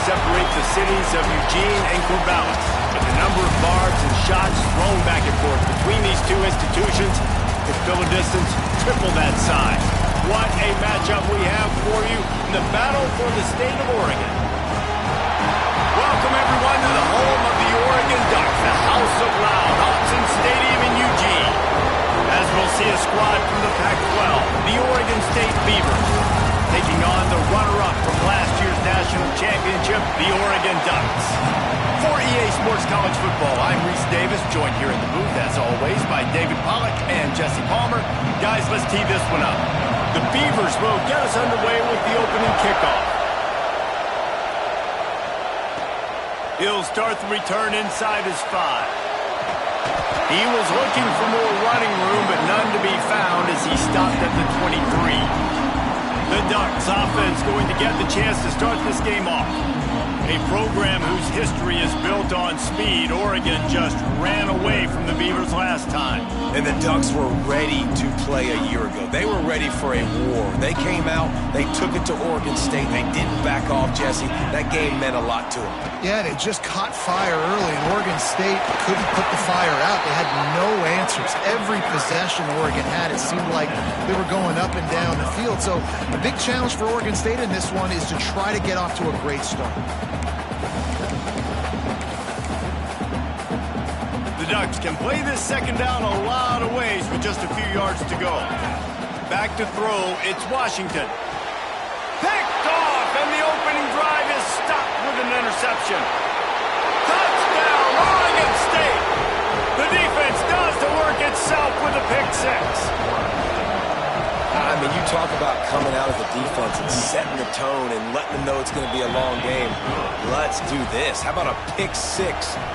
separate the cities of Eugene and Corvallis. But the number of barbs and shots thrown back and forth between these two institutions could fill a distance triple that size. What a matchup we have for you in the battle for the state of Oregon. Welcome, everyone, to the home of the Oregon Ducks, the House of Loud, Autzen Stadium in Eugene. As we'll see a squad from the Pac-12, the Oregon State Beavers, taking on the runner-up from last year's national championship, the Oregon Ducks. For EA Sports College Football, I'm Reese Davis, joined here in the booth, as always, by David Pollack and Jesse Palmer. Guys, let's tee this one up. The Beavers will get us underway with the opening kickoff. He'll start the return inside his 5. He was looking for more running room, but none to be found as he stopped at the 23. The Ducks offense going to get the chance to start this game off. A program whose history is built on speed. Oregon just ran away from the Beavers last time. And the Ducks were ready to play a year ago. They were ready for a war. They came out, they took it to Oregon State. They didn't back off, Jesse. That game meant a lot to them. Yeah, they just caught fire early, and Oregon State couldn't put the fire out. They had no answers. Every possession Oregon had, it seemed like they were going up and down the field. So a big challenge for Oregon State in this one is to try to get off to a great start. The Ducks can play this second down a lot of ways with just a few yards to go. Back to throw, it's Washington. Picked off, and the opening drive is stopped with an interception. Touchdown, Oregon State! The defense does the work itself with a pick 6. I mean, you talk about coming out as a defense and setting the tone and letting them know it's going to be a long game. Let's do this. How about a pick 6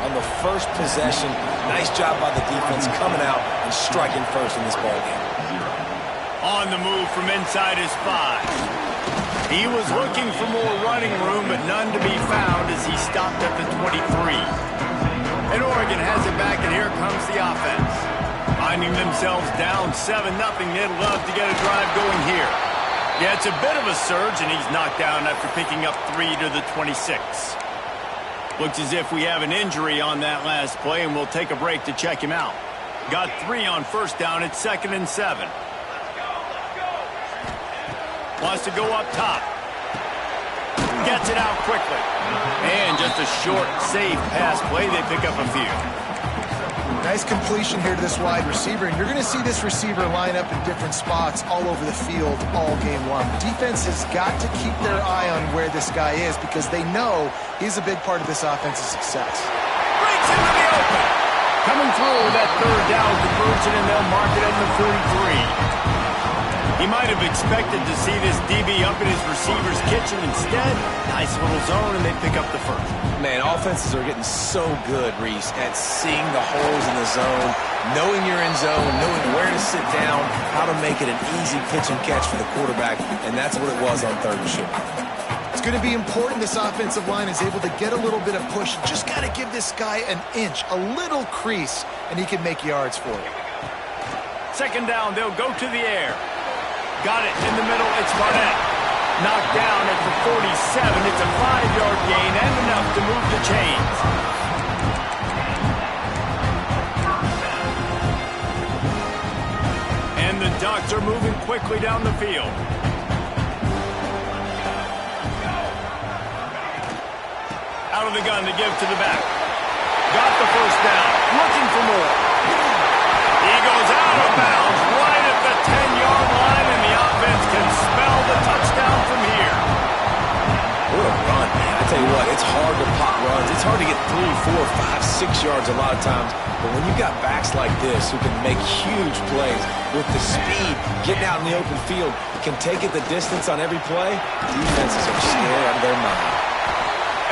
on the first possession? Nice job by the defense coming out and striking first in this ballgame. On the move from inside his 5. He was looking for more running room, but none to be found as he stopped at the 23. And Oregon has it back, and here comes the offense. Finding themselves down 7-0, they'd love to get a drive going here. Yeah, it's a bit of a surge, and he's knocked down after picking up 3 to the 26. Looks as if we have an injury on that last play, and we'll take a break to check him out. Got 3 on first down. It's 2nd and 7. Wants to go up top. Gets it out quickly. And just a short, safe pass play. They pick up a few. Nice completion here to this wide receiver, and you're going to see this receiver line up in different spots all over the field all game long. Defense has got to keep their eye on where this guy is because they know he's a big part of this offense's success. Breaks into the open. Coming through with that third down conversion, and they'll mark it at the 33. He might have expected to see this DB up in his receiver's kitchen. Instead, nice little zone, and they pick up the first. Man, offenses are getting so good, Reese, at seeing the holes in the zone, knowing you're in zone, knowing where to sit down, how to make it an easy pitch and catch for the quarterback, and that's what it was on 3rd and short. It's going to be important this offensive line is able to get a little bit of push. Just got to give this guy an inch, a little crease, and he can make yards for you. 2nd down, they'll go to the air. Got it in the middle, it's Barnett. Knocked down at the 47. It's a 5-yard gain and enough to move the chains. And the Ducks are moving quickly down the field. Out of the gun to give to the back. Got the first down. Looking for more. He goes out of bounds right at the 10-yard line, and the offense can spell the touchdown from here. What a run, man. I tell you what, it's hard to pop runs. It's hard to get 3, 4, 5, 6 yards a lot of times. But when you've got backs like this who can make huge plays with the speed, getting out in the open field, can take it the distance on every play, defenses are scared out of their mind.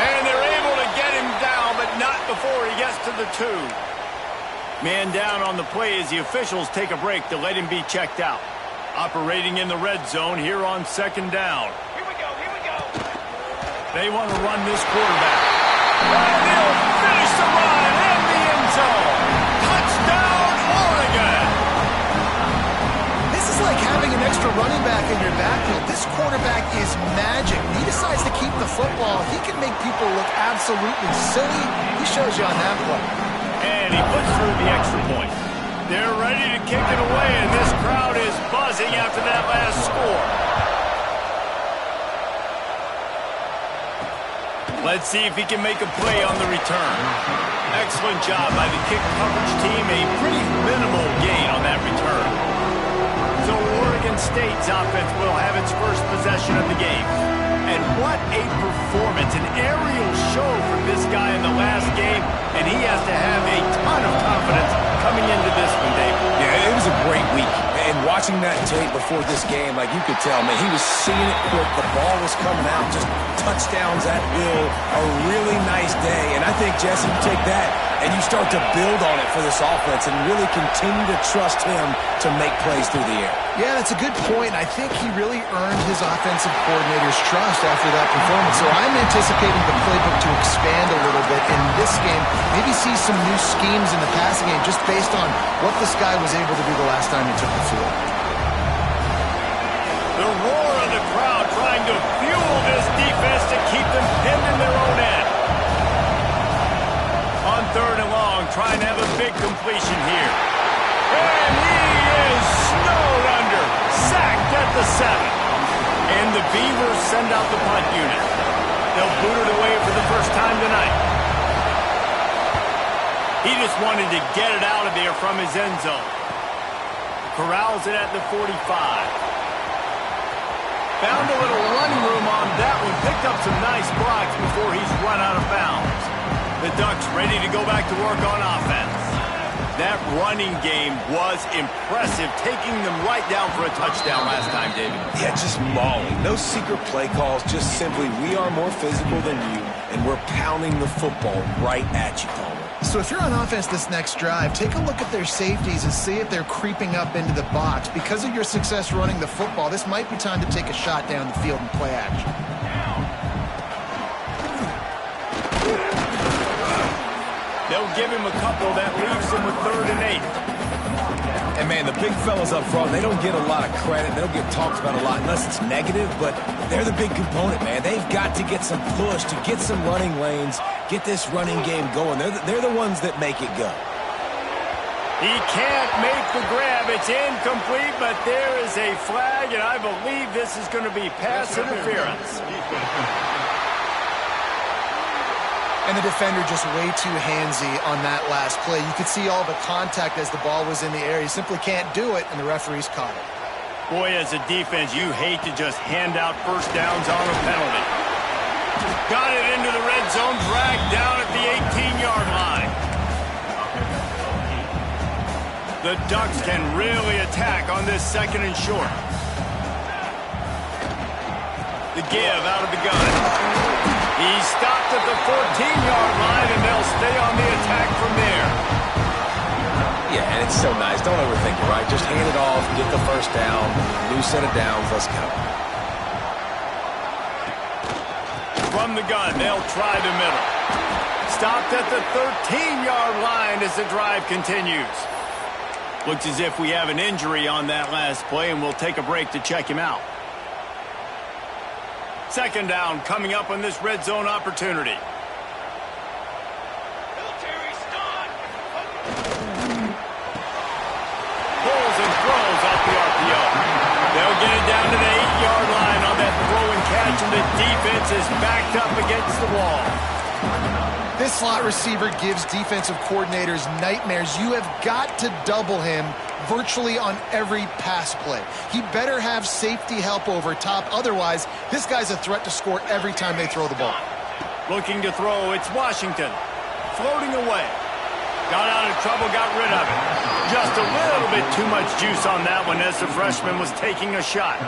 And they're able to get him down, but not before he gets to the 2. Man down on the play as the officials take a break to let him be checked out. Operating in the red zone here on 2nd down. Here we go, here we go. They want to run this quarterback. And they'll finish the run in the end zone. Touchdown, Oregon! This is like having an extra running back in your backfield. This quarterback is magic. He decides to keep the football. He can make people absolutely silly. He shows you on that play. And he puts through the extra point. They're ready to kick it away, and this crowd is buzzing after that last score. Let's see if he can make a play on the return. Excellent job by the kick coverage team. A pretty minimal gain on that return. So Oregon State's offense will have its first possession of the game. And what a performance, an aerial show from this guy in the last game, and he has to have a ton of confidence coming into this one, David. Yeah, it was a great week. And watching that tape before this game, like you could tell, man, he was seeing it quick. The ball was coming out, just touchdowns at will. A really nice day. And I think, Jesse, you take that and you start to build on it for this offense and really continue to trust him to make plays through the air. Yeah, that's a good point. I think he really earned his offensive coordinator's trust after that performance. So I'm anticipating the playbook to expand a little bit in this game. Maybe see some new schemes in the passing game just based on what this guy was able to do the last time he took the field. The roar of the crowd trying to fuel this defense to keep them pinned in their own end. On 3rd and long, trying to have a big completion here. And he is snowed under. Sacked at the 7. And the Beavers send out the punt unit. They'll boot it away for the first time tonight. He just wanted to get it out of there from his end zone. Corrals it at the 45. Found a little running room on that one. Picked up some nice blocks before he's run out of bounds. The Ducks ready to go back to work on offense. That running game was impressive, taking them right down for a touchdown last time, David. Yeah, just mauling. No secret play calls, just simply we are more physical than you, and we're pounding the football right at you, Palmer. So if you're on offense this next drive, take a look at their safeties and see if they're creeping up into the box. Because of your success running the football, this might be time to take a shot down the field and play action. They'll give him a couple that leaves him with 3rd and 8. And, man, the big fellas up front, they don't get a lot of credit. They don't get talked about a lot unless it's negative, but they're the big component, man. They've got to get some push, to get some running lanes, get this running game going. They're the ones that make it go. He can't make the grab. It's incomplete, but there is a flag, and I believe this is going to be pass interference. And the defender just way too handsy on that last play. You could see all the contact as the ball was in the air. He simply can't do it, and the referee's caught it. Boy, as a defense, you hate to just hand out first downs on a penalty. Got it into the red zone, dragged down at the 18-yard line. The Ducks can really attack on this 2nd and short. The give out of the gun. He stopped at the 14-yard line, and they'll stay on the attack from there. Yeah, and it's so nice. Don't overthink it, right? Just hand it off, get the first down, new set of downs, let's go. From the gun, they'll try the middle. Stopped at the 13-yard line as the drive continues. Looks as if we have an injury on that last play, and we'll take a break to check him out. 2nd down coming up on this red zone opportunity. Pulls and throws off the RPO. They'll get it down to the 8-yard line on that throw and catch, and the defense is backed up against the wall. This slot receiver gives defensive coordinators nightmares. You have got to double him virtually on every pass play. He better have safety help over top. Otherwise, this guy's a threat to score every time they throw the ball. Looking to throw, it's Washington. Floating away. Got out of trouble, got rid of it. Just a little bit too much juice on that one as the freshman was taking a shot.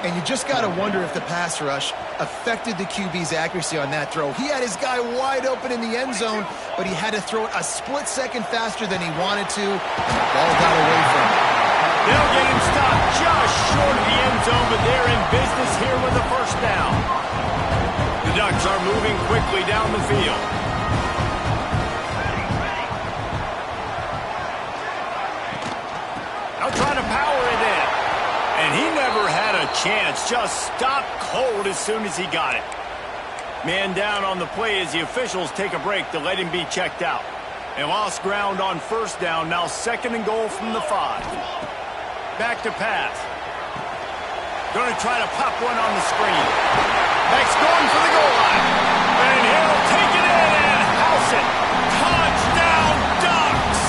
And you just got to wonder if the pass rush affected the QB's accuracy on that throw. He had his guy wide open in the end zone, but he had to throw it a split second faster than he wanted to. The ball got away from him. They'll get him stopped just short of the end zone, but they're in business here with a first down. The Ducks are moving quickly down the field. Now trying to power it in. And he never had a chance. Just stopped cold as soon as he got it. Man down on the play as the officials take a break to let him be checked out. They lost ground on first down, now 2nd and goal from the 5. Back to pass. Going to try to pop one on the screen. Mack's going for the goal line. And he'll take it in and house it. Touchdown, Ducks!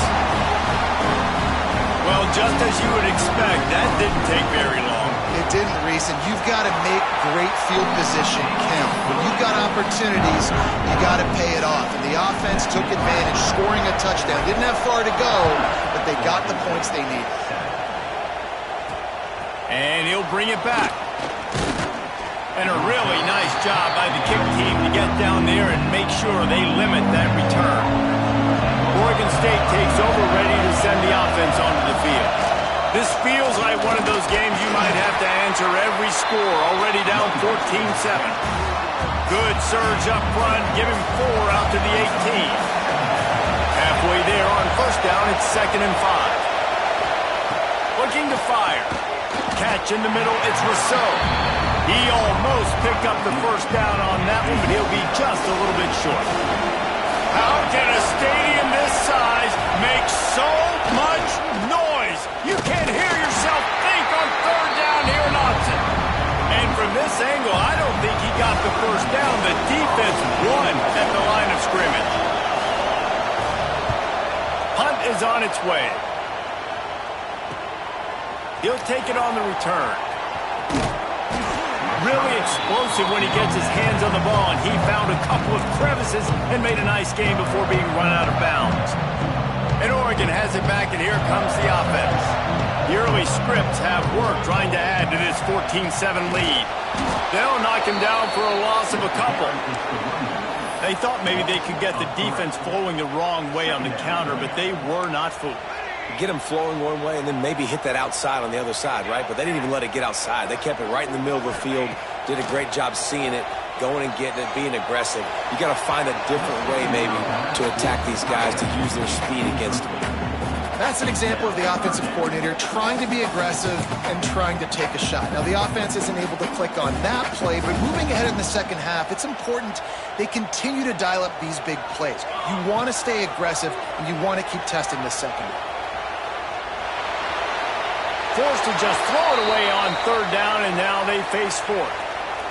Well, just as you would expect, that didn't take very long. It didn't, Reese, and you've got to make great field position count. When you've got opportunities, you got to pay it off. And the offense took advantage, scoring a touchdown. Didn't have far to go, but they got the points they needed. And he'll bring it back. And a really nice job by the kick team to get down there and make sure they limit that return. Oregon State takes over, ready to send the offense onto the field. This feels like one of those games you might have to answer every score, already down 14-7. Good surge up front, give him 4 out to the 18. Halfway there on first down, it's 2nd and 5. Looking to fire. Catch in the middle, it's Rousseau. He almost picked up the first down on that one, but he'll be just a little bit short. How can a stadium this size make so much noise? You can't hear yourself think on 3rd down here in Austin. And from this angle, I don't think he got the first down. The defense won at the line of scrimmage. Punt is on its way. He'll take it on the return. Really explosive when he gets his hands on the ball, and he found a couple of crevices and made a nice game before being run out of bounds. And Oregon has it back, and here comes the offense. The early scripts have worked trying to add to this 14-7 lead. They'll knock him down for a loss of a couple. They thought maybe they could get the defense flowing the wrong way on the counter, but they were not fooled. Get them flowing one way and then maybe hit that outside on the other side, right? But they didn't even let it get outside. They kept it right in the middle of the field, did a great job seeing it, going and getting it, being aggressive. You got to find a different way maybe to attack these guys, to use their speed against them. That's an example of the offensive coordinator trying to be aggressive and trying to take a shot. Now, the offense isn't able to click on that play, but moving ahead in the second half, it's important they continue to dial up these big plays. You want to stay aggressive, and you want to keep testing this secondary. Forced to just throw it away on 3rd down, and now they face 4th.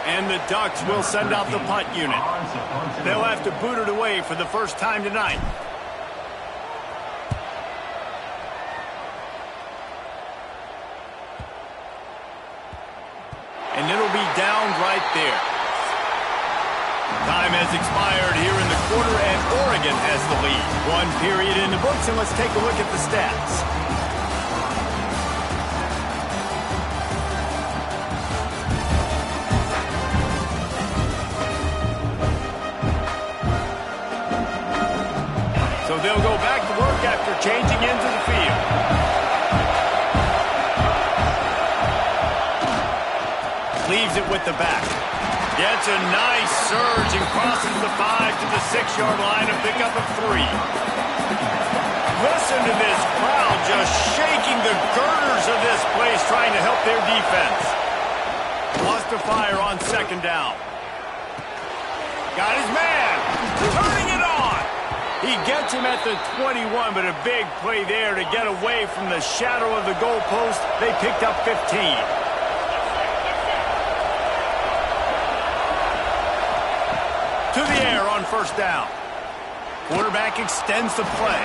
And the Ducks will send out the punt unit. They'll have to boot it away for the first time tonight. And it'll be down right there. Time has expired here in the quarter, and Oregon has the lead. 1 period in the books, and let's take a look at the stats. So they'll go back to work after changing into the field. Leaves it with the back. Gets a nice surge and crosses the 5 to the 6-yard line, a pickup of 3. Listen to this crowd just shaking the girders of this place, trying to help their defense. Lost to fire on 2nd down. Got his man. Turning it on. He gets him at the 21, but a big play there to get away from the shadow of the goalpost. They picked up 15. To the air on 1st down. Quarterback extends the play.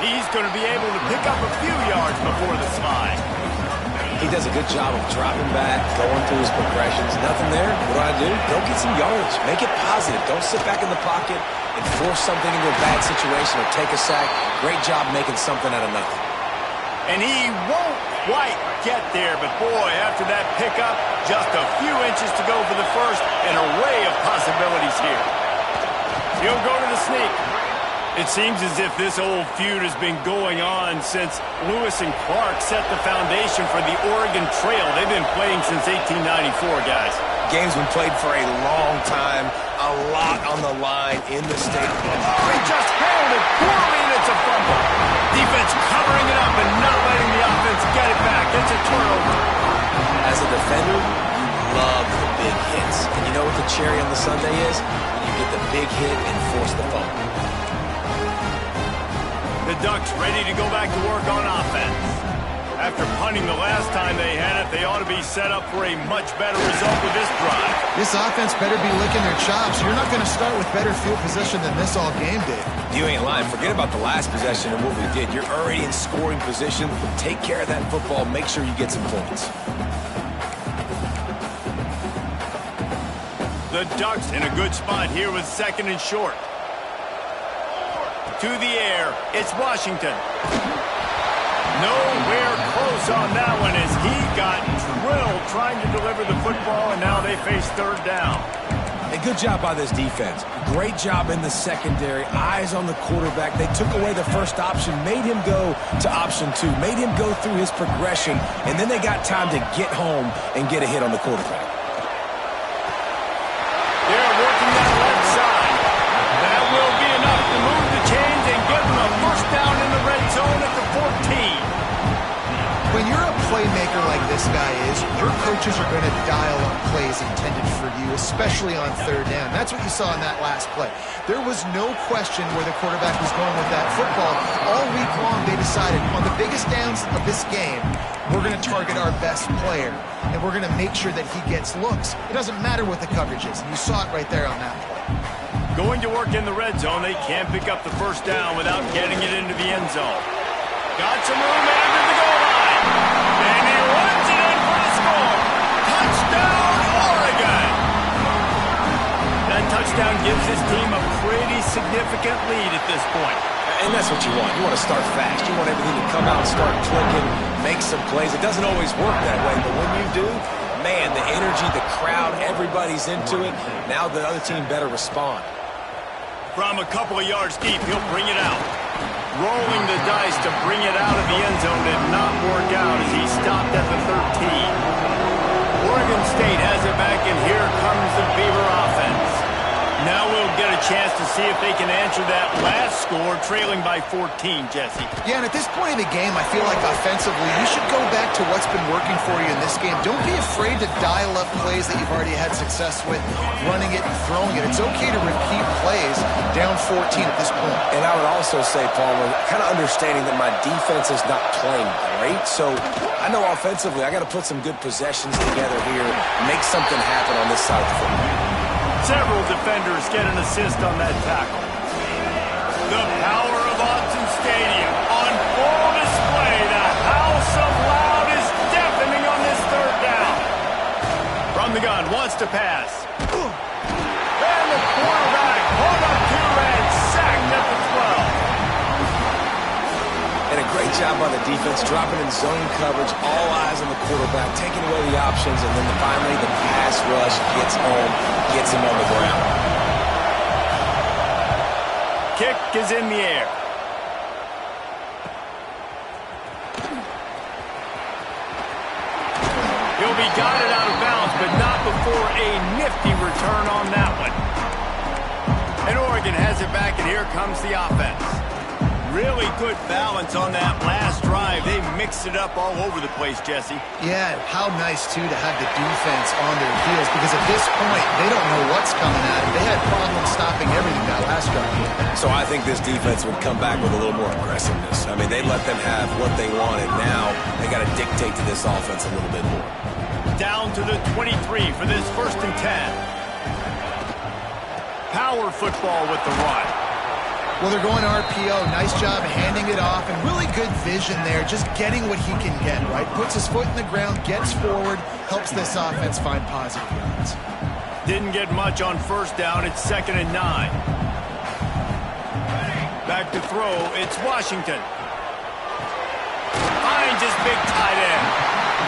He's going to be able to pick up a few yards before the slide. He does a good job of dropping back, going through his progressions. Nothing there. What do? Go get some yards. Make it positive. Don't sit back in the pocket and force something into a bad situation or take a sack. Great job making something out of nothing. And he won't quite get there, but boy, after that pickup, just a few inches to go for the first, an array of possibilities here. He'll go to the sneak. It seems as if this old feud has been going on since Lewis and Clark set the foundation for the Oregon Trail. They've been playing since 1894, guys. Game's been played for a long time, a lot on the line in the state. Oh, he just handled it poorly, and it's a fumble. Defense covering it up and not letting the offense get it back. It's a turnover. As a defender, you love the big hits. And you know what the cherry on the sundae is? When you get the big hit and force the fumble. The Ducks ready to go back to work on offense. After punting the last time they had it, they ought to be set up for a much better result with this drive. This offense better be licking their chops. You're not going to start with better field position than this all game did. You ain't lying. Forget about the last possession and what we did. You're already in scoring position. Take care of that football. Make sure you get some points. The Ducks in a good spot here with 2nd and short. To the air, it's Washington. Nowhere close on that one as he got drilled trying to deliver the football, and now they face 3rd down. A good job by this defense. Great job in the secondary. Eyes on the quarterback. They took away the first option, made him go to option 2, made him go through his progression, and then they got time to get home and get a hit on the quarterback. They're working that left side. That will be enough to move the chains and give them a first down in the red zone at the 14. When you're a playmaker like this guy is, your coaches are going to dial up plays intended for you, especially on 3rd down. That's what you saw in that last play. There was no question where the quarterback was going with that football. All week long, they decided on the biggest downs of this game, we're going to target our best player, and we're going to make sure that he gets looks. It doesn't matter what the coverage is, and you saw it right there on that play. Going to work in the red zone, they can't pick up the first down without getting it into the end zone. Got some room after the goal line. And he runs it in for the score. Touchdown, Oregon! That touchdown gives his team a pretty significant lead at this point. And that's what you want. You want to start fast. You want everything to come out, start clicking, make some plays. It doesn't always work that way, but when you do, man, the energy, the crowd, everybody's into it. Now the other team better respond. From a couple of yards deep, he'll bring it out. Rolling the dice to bring it out of the end zone did not work out as he stopped at the 13. Oregon State has it back, and here comes the Beaver offense. Now we'll get a chance to see if they can answer that last score, trailing by 14, Jesse. Yeah, and at this point in the game, I feel like offensively, you should go back to what's been working for you in this game. Don't be afraid to dial up plays that you've already had success with, running it and throwing it. It's okay to repeat plays down 14 at this point. And I would also say, Palmer, kind of understanding that my defense is not playing great, so I know offensively I got to put some good possessions together here, make something happen on this side of the football. Several defenders get an assist on that tackle. The power of Autzen Stadium on full display. The house of loud is deafening on this 3rd down. From the gun, wants to pass. And the quarterback pulled up 2 and sacked at the 12. And a great job by the defense, dropping in zone coverage, all eyes on the quarterback, taking away the options, and then finally the pass rush gets home, gets him on the ground. Kick is in the air. He'll be guided out of bounds, but not before a nifty return on that one. And Oregon has it back, and here comes the offense. Really good balance on that last drive. They mixed it up all over the place, Jesse. Yeah, how nice, too, to have the defense on their heels, because at this point, they don't know what's coming at them. They had problems stopping everything that last drive. So I think this defense would come back with a little more aggressiveness. I mean, they let them have what they wanted. Now they got to dictate to this offense a little bit more. Down to the 23 for this 1st and 10. Power football with the run. Well, they're going RPO. Nice job handing it off, and really good vision there, just getting what he can get, right? Puts his foot in the ground, gets forward, helps this offense find positive yards. Didn't get much on 1st down. It's 2nd and 9. Back to throw. It's Washington. Finds his big tight end.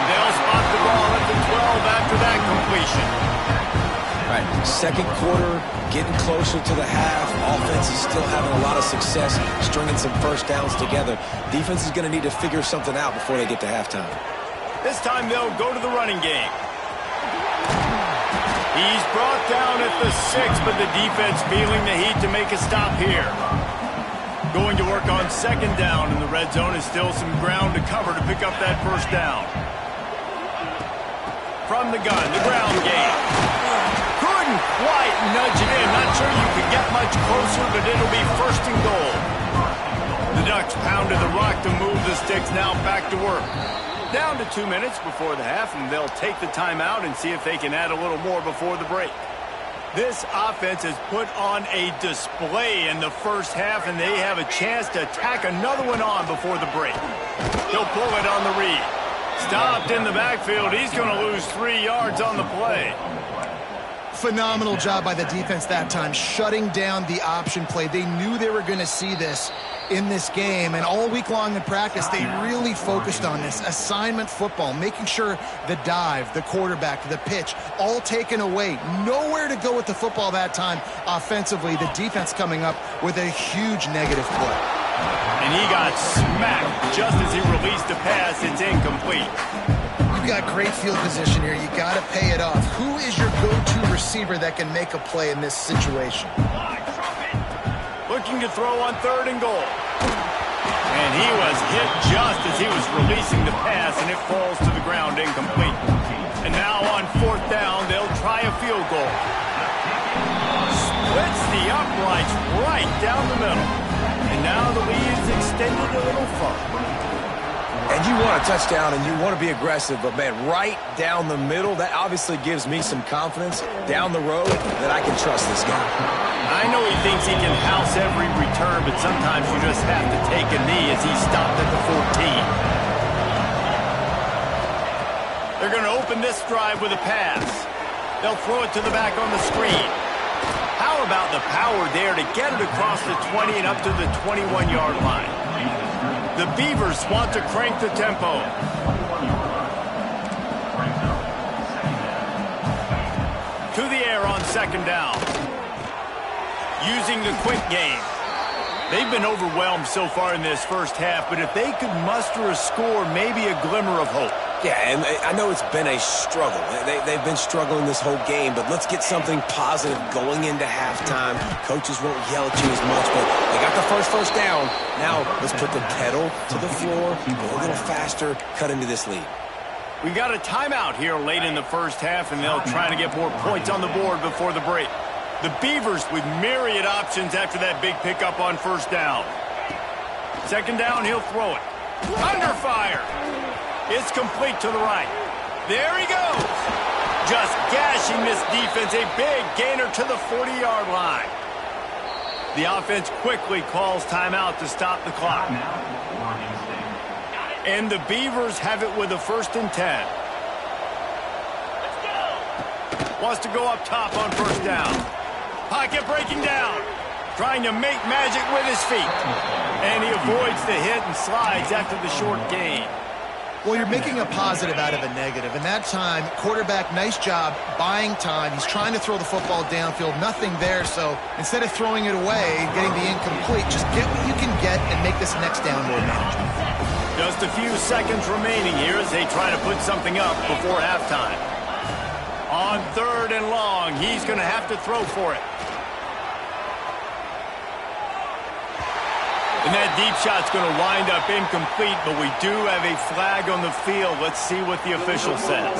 They'll spot the ball at the 12 after that completion. Right, 2nd quarter, getting closer to the half. Offense is still having a lot of success stringing some 1st downs together. Defense is going to need to figure something out before they get to halftime. This time they'll go to the running game. He's brought down at the 6, but the defense feeling the heat to make a stop here. Going to work on 2nd down, and the red zone is still some ground to cover to pick up that 1st down. from the gun, the ground game. Couldn't quite nudge it in. Not sure you could get much closer, but it'll be first and goal. The Ducks pounded the rock to move the sticks, now back to work. Down to 2 minutes before the half, and they'll take the timeout and see if they can add a little more before the break. This offense has put on a display in the first half, and they have a chance to tack another one on before the break. He'll pull it on the read. Stopped in the backfield. He's going to lose 3 yards on the play. Phenomenal job by the defense that time, shutting down the option play. They knew they were going to see this in this game, and all week long in practice, they really focused on this assignment football, making sure the dive, the quarterback, the pitch, all taken away. Nowhere to go with the football that time offensively. The defense coming up with a huge negative play. And he got smacked just as he released the pass. It's incomplete. You've got great field position here. You got to pay it off. Who is your go-to receiver that can make a play in this situation? Looking to throw on 3rd and goal. And he was hit just as he was releasing the pass, and it falls to the ground incomplete. And now on 4th down, they'll try a field goal. Splits the uprights right down the middle. And now the lead is extended a little further. And you want a touchdown and you want to be aggressive, but, man, right down the middle, that obviously gives me some confidence down the road that I can trust this guy. I know he thinks he can house every return, but sometimes you just have to take a knee as he stopped at the 14. They're going to open this drive with a pass. They'll throw it to the back on the screen. How about the power there to get it across the 20 and up to the 21-yard line? The Beavers want to crank the tempo. To the air on 2nd down. Using the quick game. They've been overwhelmed so far in this first half, but if they could muster a score, maybe a glimmer of hope. Yeah, and I know it's been a struggle. They've been struggling this whole game, but let's get something positive going into halftime. Coaches won't yell at you as much, but they got the first down. Now let's put the pedal to the floor, go a little faster, cut into this lead. We got a timeout here late in the first half, and they'll try to get more points on the board before the break. The Beavers with myriad options after that big pickup on 1st down. 2nd down, he'll throw it. Under fire. It's complete to the right. There he goes. Just gashing this defense. A big gainer to the 40-yard line. The offense quickly calls timeout to stop the clock. And the Beavers have it with a 1st and 10. Wants to go up top on 1st down. Pocket breaking down. Trying to make magic with his feet. And he avoids the hit and slides after the short gain. Well, you're making a positive out of a negative. And that time, quarterback, nice job buying time. He's trying to throw the football downfield. Nothing there. So instead of throwing it away, getting the incomplete, just get what you can get and make this next down more manageable. Just a few seconds remaining here as they try to put something up before halftime. On 3rd and long, he's going to have to throw for it. And that deep shot's going to wind up incomplete, but we do have a flag on the field. Let's see what the official says.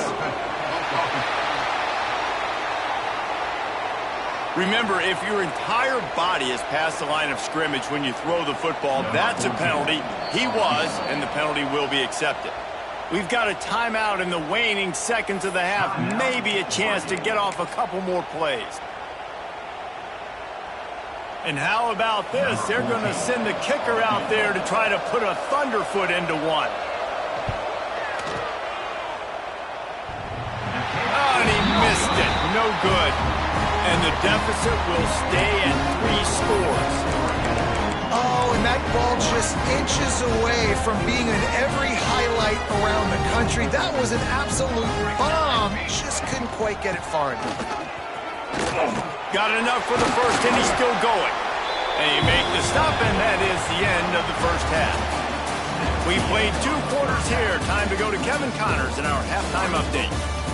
Remember, if your entire body is past the line of scrimmage when you throw the football, that's a penalty. He was, and the penalty will be accepted. We've got a timeout in the waning seconds of the half. Maybe a chance to get off a couple more plays. And how about this? They're going to send the kicker out there to try to put a thunderfoot into one. Oh, and he missed it. No good. And the deficit will stay at 3 scores. Oh, and that ball just inches away from being in every highlight around the country. That was an absolute bomb. Just couldn't quite get it far enough. Got enough for the first, and he's still going. And he made the stop, and that is the end of the first half. We played 2 quarters here. Time to go to Kevin Connors in our halftime update.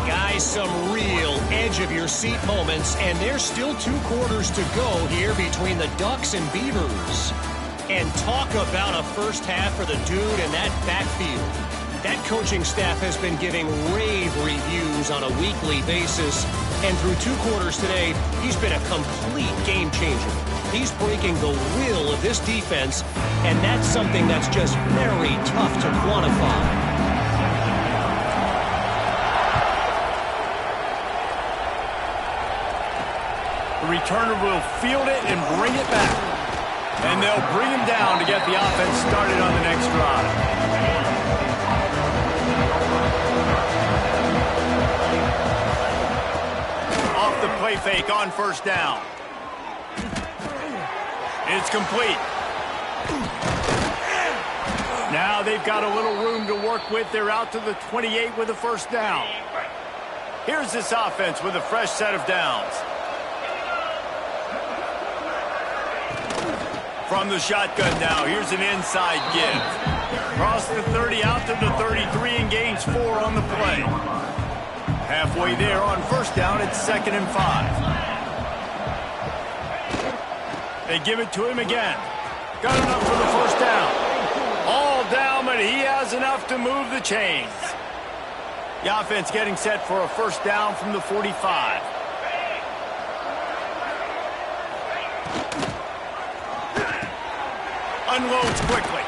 Guys, some real edge-of-your-seat moments, and there's still 2 quarters to go here between the Ducks and Beavers. And talk about a first half for the dude in that backfield. That coaching staff has been giving rave reviews on a weekly basis. And through 2 quarters today, he's been a complete game changer. He's breaking the will of this defense, and that's something that's just very tough to quantify. The returner will field it and bring it back. And they'll bring him down to get the offense started on the next drive. Off the play fake on first down. It's complete. Now they've got a little room to work with. They're out to the 28 with a first down. Here's this offense with a fresh set of downs. From the shotgun now, here's an inside give. Across the 30, out to the 33, and gains 4 on the play. Halfway there on first down, it's 2nd and 5. They give it to him again. Got enough for the first down. All down, but he has enough to move the chains. The offense getting set for a first down from the 45. Unloads quickly.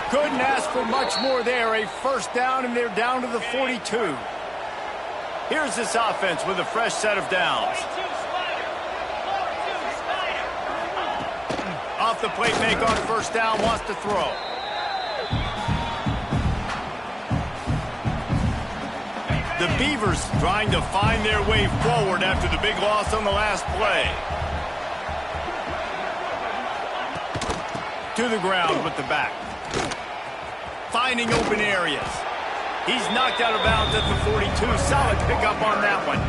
Couldn't ask for much more there. A first down, and they're down to the 42. Here's this offense with a fresh set of downs. Off the play fake on first down, wants to throw. The Beavers trying to find their way forward after the big loss on the last play. To the ground with the back. Finding open areas. He's knocked out of bounds at the 42. Solid pickup on that one.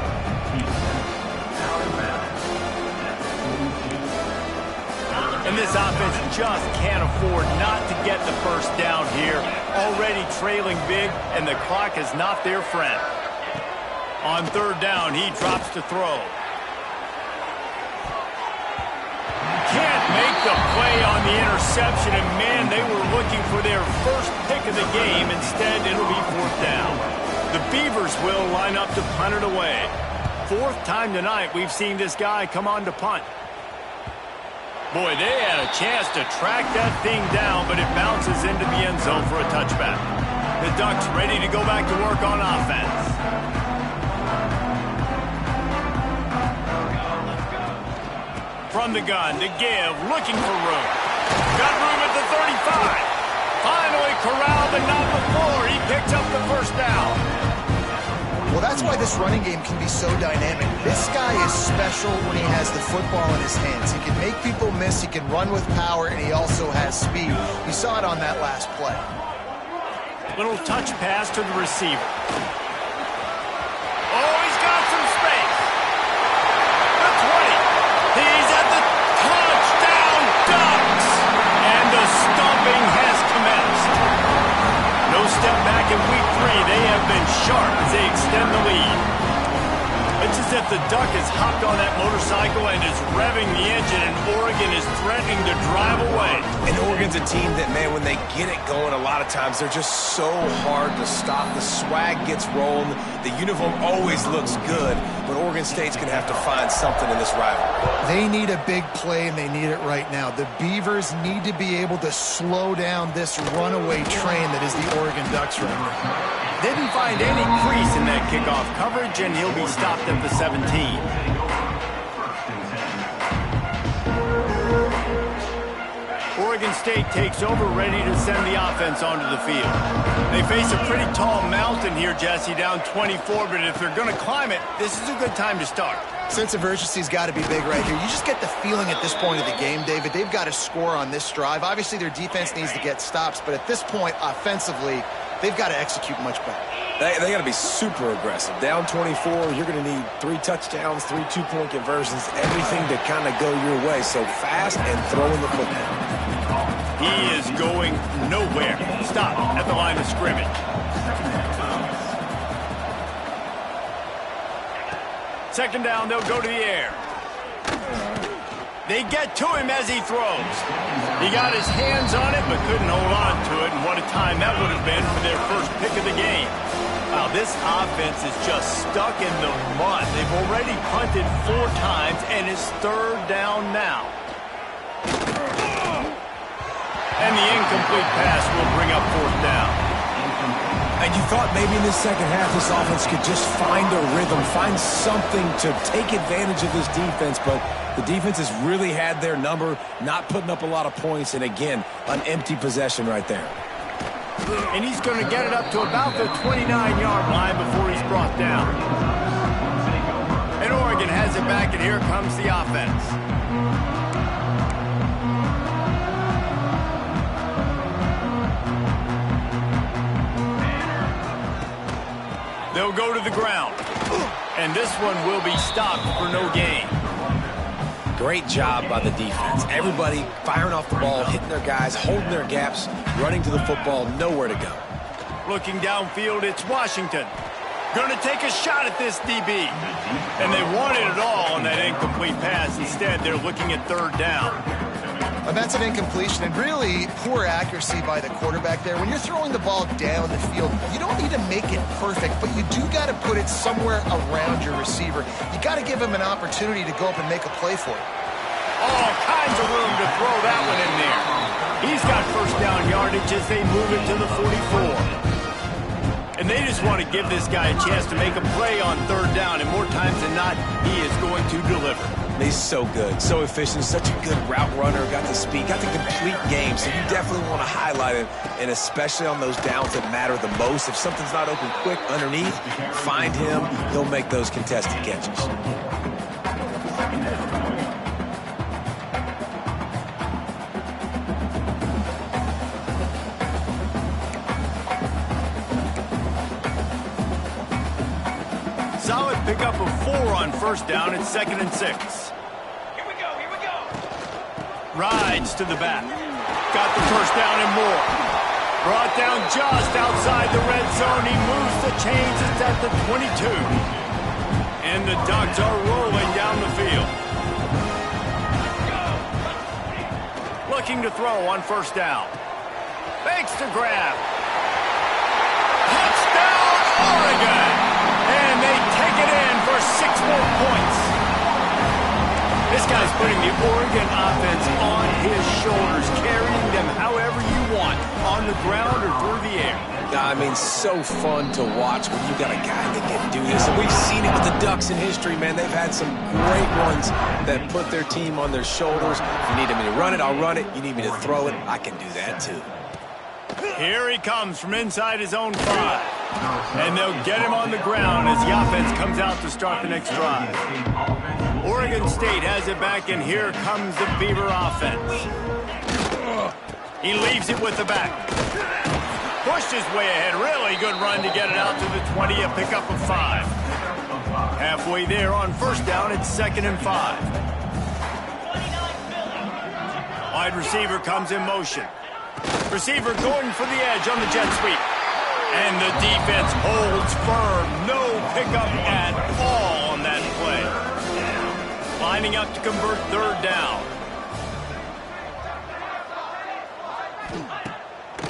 And this offense just can't afford not to get the first down here. Already trailing big, and the clock is not their friend. On third down, he drops to throw. Can't make the play on the interception, and man, they were looking for their first pick of the game. Instead, it'll be fourth down. The Beavers will line up to punt it away. 4th time tonight we've seen this guy come on to punt. Boy, they had a chance to track that thing down, but it bounces into the end zone for a touchback. The Ducks ready to go back to work on offense. From the gun to give, looking for room. Got room at the 35. Finally corralled, but not before. He picks up the first down. Well, that's why this running game can be so dynamic. This guy is special when he has the football in his hands. He can make people miss, he can run with power, and he also has speed. We saw it on that last play. Little touch pass to the receiver. Oh, he's got some space. The 20. He's at the touchdown Ducks. And the stomping has commenced. No step back in week 3. They have been sharp as they extend the lead. It's as if the Duck has hopped on that motorcycle and is revving the engine, and Oregon is threatening to drive away. And Oregon's a team that, man, when they get it going, a lot of times they're just so hard to stop. The swag gets rolling. The uniform always looks good, but Oregon State's going to have to find something in this rivalry. They need a big play, and they need it right now. The Beavers need to be able to slow down this runaway train that is the Oregon Ducks right now. Didn't find any crease in that kickoff coverage, and he'll be stopped at the 17. Oregon State takes over, ready to send the offense onto the field. They face a pretty tall mountain here, Jesse, down 24, but if they're going to climb it, this is a good time to start. Sense of urgency's got to be big right here. You just get the feeling at this point of the game, David, they've got to score on this drive. Obviously, their defense needs to get stops, but at this point, offensively, they've got to execute much better. They got to be super aggressive. Down 24, you're going to need 3 touchdowns, 3 two-point conversions, everything to kind of go your way. So fast and throwing the football. He is going nowhere. Stop at the line of scrimmage. Second down, they'll go to the air. They get to him as he throws. He got his hands on it, but couldn't hold on to it, and what a time that would have been for their first pick of the game. Wow, this offense is just stuck in the mud. They've already punted 4 times, and it's 3rd down now. And the incomplete pass will bring up 4th down. And you thought maybe in this second half this offense could just find a rhythm, find something to take advantage of this defense, but the defense has really had their number, not putting up a lot of points, and again, an empty possession right there. And he's going to get it up to about the 29-yard line before he's brought down. And Oregon has it back, and here comes the offense. They'll go to the ground. And this one will be stopped for no gain. Great job by the defense. Everybody firing off the ball, hitting their guys, holding their gaps, running to the football, nowhere to go. Looking downfield, it's Washington. Going to take a shot at this DB. And they wanted it all on that incomplete pass. Instead, they're looking at 3rd down. That's an incompletion and really poor accuracy by the quarterback there. When you're throwing the ball down the field, you don't need to make it perfect, but you do got to put it somewhere around your receiver. You got to give him an opportunity to go up and make a play for it. All kinds of room to throw that one in there. He's got 1st down yardage as they move it to the 44. And they just want to give this guy a chance to make a play on 3rd down, and more times than not, he is going to deliver. He's so good, so efficient, such a good route runner, got the speed, got the complete game, so you definitely want to highlight it, and especially on those downs that matter the most. If something's not open quick underneath, find him, he'll make those contested catches. Solid pickup of 4 on 1st down. It's 2nd and 6. Here we go. Rides to the back. Got the 1st down and more. Brought down just outside the red zone. He moves the chains. It's at the 22. And the Ducks are rolling down the field. Looking to throw on 1st down. Fakes to grab. Touchdown, Oregon! And they take it in for 6 more points. This guy's putting the Oregon offense on his shoulders, carrying them however you want, on the ground or through the air. I mean, so fun to watch when you got a guy that can do this. And we've seen it with the Ducks in history, man. They've had some great ones that put their team on their shoulders. If you need me to run it, I'll run it. You need me to throw it, I can do that too. Here he comes from inside his own 5. And they'll get him on the ground as the offense comes out to start the next drive. Oregon State has it back, and here comes the Beaver offense. He leaves it with the back. Pushed his way ahead. Really good run to get it out to the 20, a pickup of 5. Halfway there on 1st down, it's 2nd and 5. Wide receiver comes in motion. Receiver going for the edge on the jet sweep. And the defense holds firm. No pickup at all on that play. Lining up to convert 3rd down.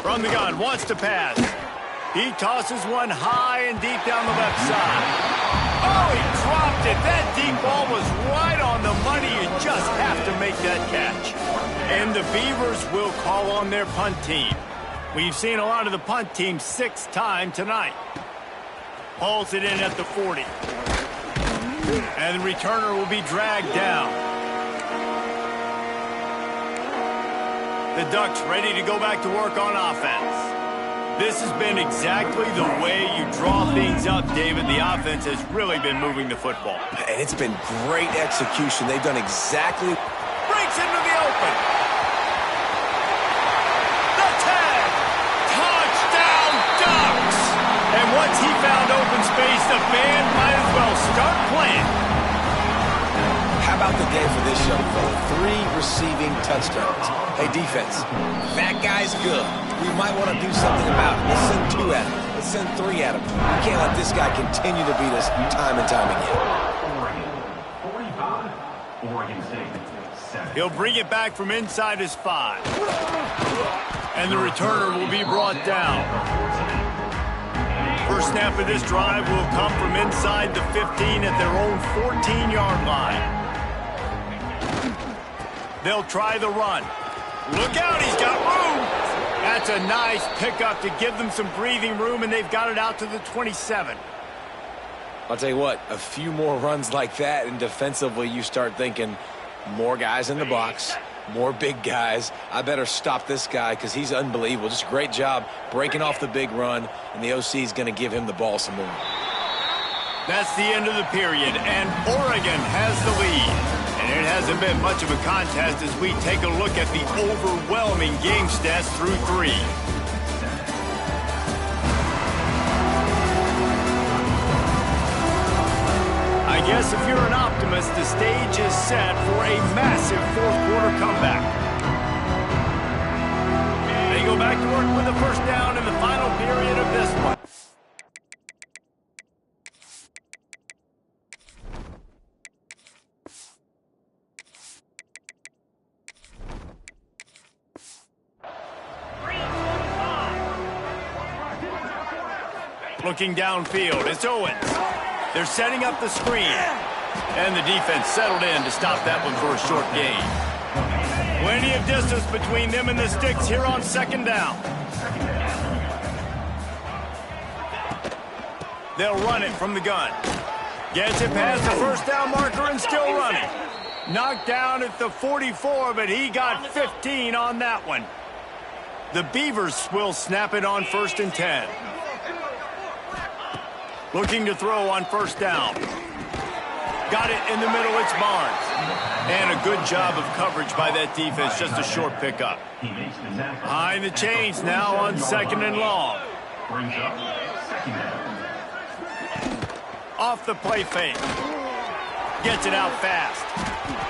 From the gun, wants to pass. He tosses one high and deep down the left side. Oh, he dropped it. That deep ball was right on the money. You just have to make that catch. And the Beavers will call on their punt team. We've seen a lot of the punt team 6 times tonight. Hauls it in at the 40. And the returner will be dragged down. The Ducks ready to go back to work on offense. This has been exactly the way you draw things up, David. The offense has really been moving the football. And it's been great execution. They've done exactly... Breaks into the open. The tag. Touchdown, Ducks. And once he found open space, the band might as well start playing. How about the day for this young fella? 3 receiving touchdowns. Hey, defense, that guy's good. We might want to do something about it. Let's send 2 at him. Let's send 3 at him. We can't let this guy continue to beat us time and time again. Oregon 45, Oregon State 7. He'll bring it back from inside his 5. And the returner will be brought down. First snap of this drive will come from inside the 15 at their own 14-yard line. They'll try the run. Look out, he's got room. That's a nice pickup to give them some breathing room, and they've got it out to the 27. I'll tell you what, a few more runs like that, and defensively you start thinking, more guys in the box, more big guys. I better stop this guy because he's unbelievable. Just a great job breaking off the big run, and the OC is going to give him the ball some more. That's the end of the period, and Oregon has the lead. And it hasn't been much of a contest as we take a look at the overwhelming game stats through 3. I guess if you're an optimist, the stage is set for a massive fourth-quarter comeback. They go back to work with a first down in the final period of this one. Looking downfield, it's Owens. They're setting up the screen. And the defense settled in to stop that one for a short gain. Plenty of distance between them and the sticks here on second down. They'll run it from the gun. Gets it past the first down marker and still running. Knocked down at the 44, but he got 15 on that one. The Beavers will snap it on 1st and 10. Looking to throw on first down. Got it in the middle, it's Barnes. And a good job of coverage by that defense, just a short pickup. Behind the chains now on 2nd and long. Off the play fake. Gets it out fast.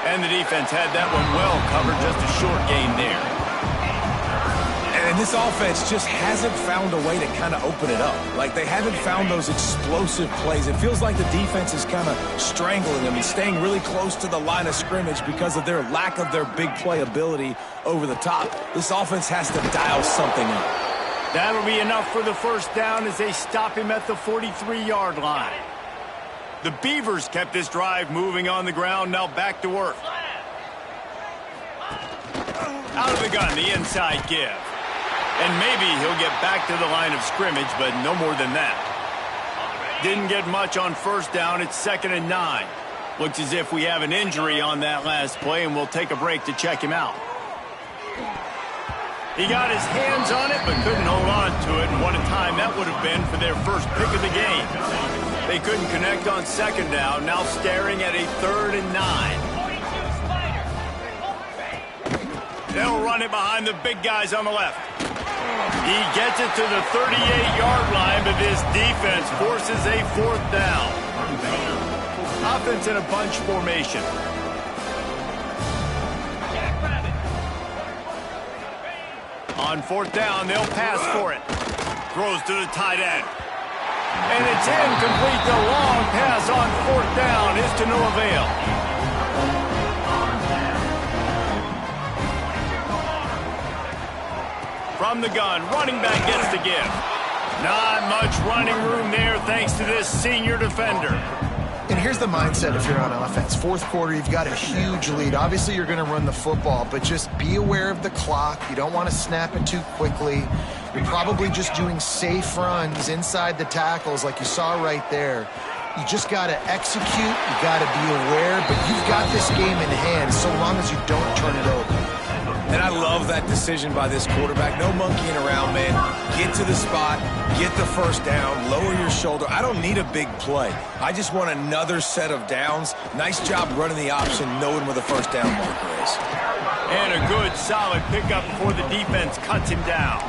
And the defense had that one well covered, just a short gain there. And this offense just hasn't found a way to kind of open it up. Like, they haven't found those explosive plays. It feels like the defense is kind of strangling them and staying really close to the line of scrimmage because of their lack of their big play ability over the top. This offense has to dial something up. That'll be enough for the first down as they stop him at the 43-yard line. The Beavers kept this drive moving on the ground, now back to work. Out of the gun, the inside give. And maybe he'll get back to the line of scrimmage, but no more than that. Didn't get much on first down. It's 2nd and 9. Looks as if we have an injury on that last play, and we'll take a break to check him out. He got his hands on it, but couldn't hold on to it. And what a time that would have been for their first pick of the game. They couldn't connect on 2nd down, now staring at a 3rd and 9. They'll run it behind the big guys on the left. He gets it to the 38-yard line, but this defense forces a 4th down. Offense in a bunch formation. On 4th down, they'll pass for it. Throws to the tight end. And it's incomplete. The long pass on 4th down is to no avail. From the gun, running back gets the give. Not much running room there thanks to this senior defender. And here's the mindset if you're on offense. 4th quarter, you've got a huge lead. Obviously, you're going to run the football, but just be aware of the clock. You don't want to snap it too quickly. You're probably just doing safe runs inside the tackles like you saw right there. You just got to execute. You got to be aware, but you've got this game in hand so long as you don't turn it over. And I love that decision by this quarterback. No monkeying around, man. Get to the spot, get the first down, lower your shoulder. I don't need a big play. I just want another set of downs. Nice job running the option, knowing where the first down marker is. And a good, solid pickup before the defense cuts him down.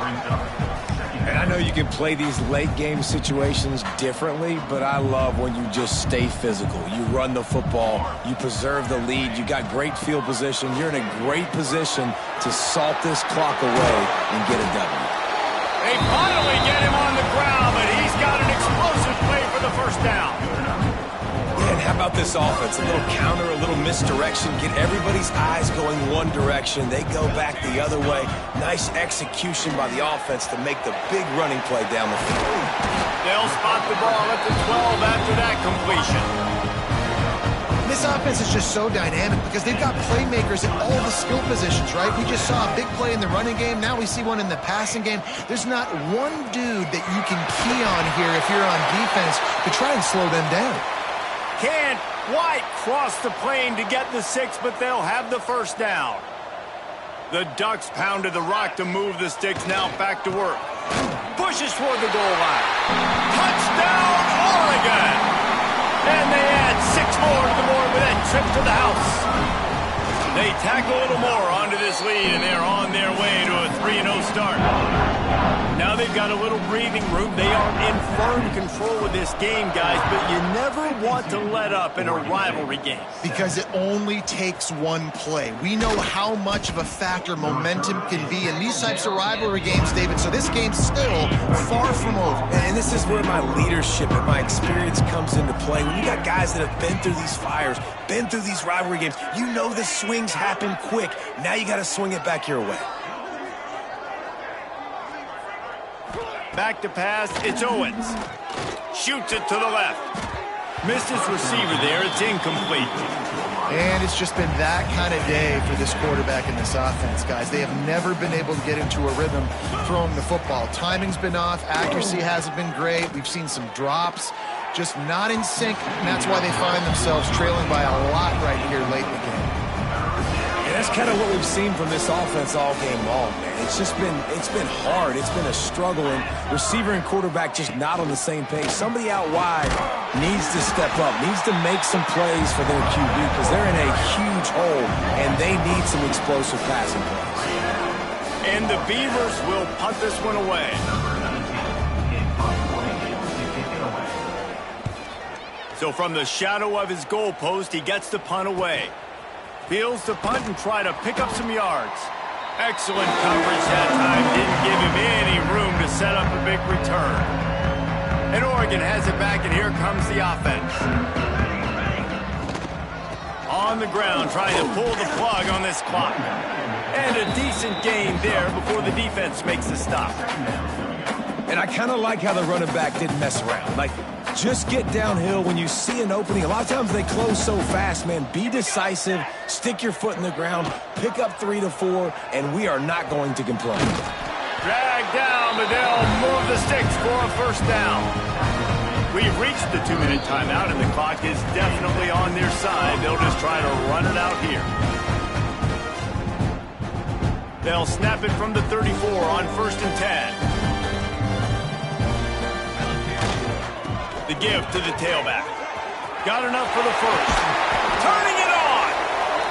And I know you can play these late game situations differently, but I love when you just stay physical. You run the football, you preserve the lead, you got great field position. You're in a great position to salt this clock away and get a W. They finally get him on the ground, but he's got an explosive play for the first down. Yeah, and how about this offense? A little counter, a little misdirection, get everybody's eyes going one direction. They go back the other way. Nice execution by the offense to make the big running play down the field. They'll spot the ball at the 12 after that completion. This offense is just so dynamic because they've got playmakers at all the skill positions, right? We just saw a big play in the running game. Now we see one in the passing game. There's not one dude that you can key on here if you're on defense to try and slow them down. Can't quite cross the plane to get the 6, but they'll have the first down. The Ducks pounded the rock to move the sticks. Now back to work. Pushes toward the goal line. Touchdown, Oregon! And they add 6 more to the board with that trip to the house. They tack a little more onto this lead, and they're on their way to a 3-0 start. Now they've got a little breathing room. They are in firm control of this game, guys, but you never want to let up in a rivalry game. Because it only takes one play. We know how much of a factor momentum can be in these types of rivalry games, David, so this game's still far from over. And this is where my leadership and my experience comes into play. When you got guys that have been through these fires, been through these rivalry games, you know the swings happen quick. Now you got to swing it back your way. Back to pass, it's Owens. Shoots it to the left. Missed his receiver there, it's incomplete. And it's just been that kind of day for this quarterback in this offense, guys. They have never been able to get into a rhythm throwing the football. Timing's been off, accuracy hasn't been great. We've seen some drops, just not in sync, and that's why they find themselves trailing by a lot right here late in the game. And that's kind of what we've seen from this offense all game long, man. It's been hard. It's been a struggle, and receiver and quarterback just not on the same page. Somebody out wide needs to step up, needs to make some plays for their QB because they're in a huge hole, and they need some explosive passing plays. And the Beavers will punt this one away. So from the shadow of his goalpost, he gets the punt away. Feels the punt and try to pick up some yards. Excellent coverage that time. Didn't give him any room to set up a big return. And Oregon has it back, and here comes the offense. On the ground, trying to pull the plug on this clock. And a decent gain there before the defense makes the stop. And I kind of like how the running back didn't mess around. Like, just get downhill when you see an opening. A lot of times they close so fast, man. Be decisive, stick your foot in the ground, pick up 3 to 4, and we are not going to complain. Dragged down, but they'll move the sticks for a first down. We've reached the 2-minute timeout, and the clock is definitely on their side. They'll just try to run it out here. They'll snap it from the 34 on 1st and 10. The give to the tailback. Got enough for the first. Turning it on.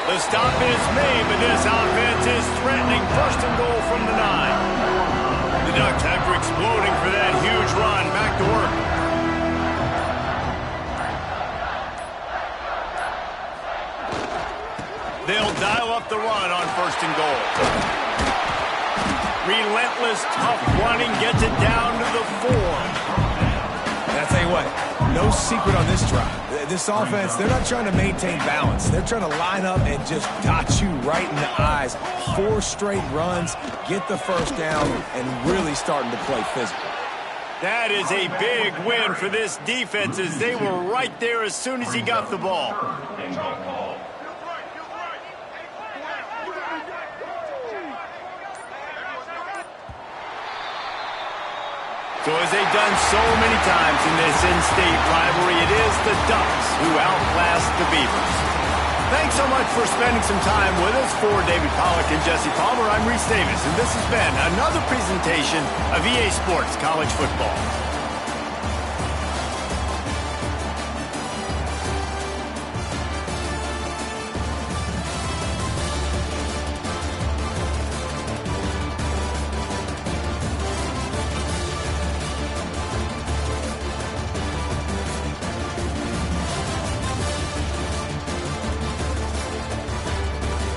The stop is made, but this offense is threatening 1st and goal from the 9. The Ducks, after exploding for that huge run, back to work. They'll dial up the run on 1st and goal. Relentless, tough running gets it down to the 4. And I tell you what, no secret on this drive. This offense, they're not trying to maintain balance. They're trying to line up and just dot you right in the eyes. 4 straight runs, get the first down, and really starting to play physical. That is a big win for this defense as they were right there as soon as he got the ball. So as they've done so many times in this in-state rivalry, it is the Ducks who outlast the Beavers. Thanks so much for spending some time with us. For David Pollack and Jesse Palmer, I'm Reese Davis, and this has been another presentation of EA Sports College Football.